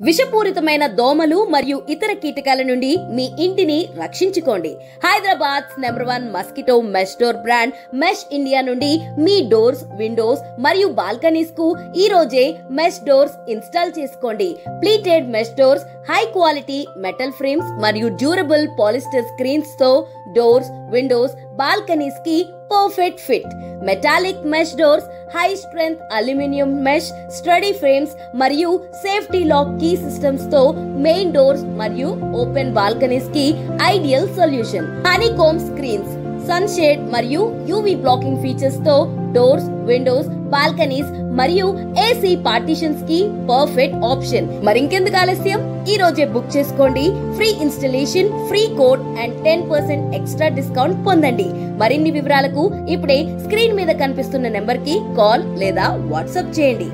విషపూరితమైన దోమలు మరియు ఇతర కీటకాల నుండి మీ ఇంటిని రక్షించుకోండి. Hyderabad number 1 mosquito mesh door brand mesh India నుండి మీ డోర్స్, విండోస్ మరియు బాల్కనీస్ కు ఈ రోజే మెష్ డోర్స్ ఇన్స్టాల్ చేసుకోండి. Pleated mesh doors, high quality metal frames మరియు డ్యూరబుల్ పాలిస్టర్ స్క్రీన్స్ తో డోర్స్, విండోస్, బాల్కనీస్ కి perfect fit. Metallic mesh doors, high strength aluminium mesh, sturdy frames మరియు సేఫ్టీ లాక్ కీ సిస్టమ్స్ తో main doors మరియు open balconies కి ideal solution. Honeycomb screens, sun shade మరియు UV blocking features తో doors, windows, balconies మరియు AC partitions కి perfect option. మరింకెందుకు ఆలస్యం, ఈ రోజే బుక్ చేసుకోండి. Free installation, free code and 10% extra discount పొందండి. మరిన్ని వివరాలకు ఇప్పుడే స్క్రీన్ మీద కనిపిస్తున్న నెంబర్ కి కాల్ లేదా వాట్సాప్ చేయండి.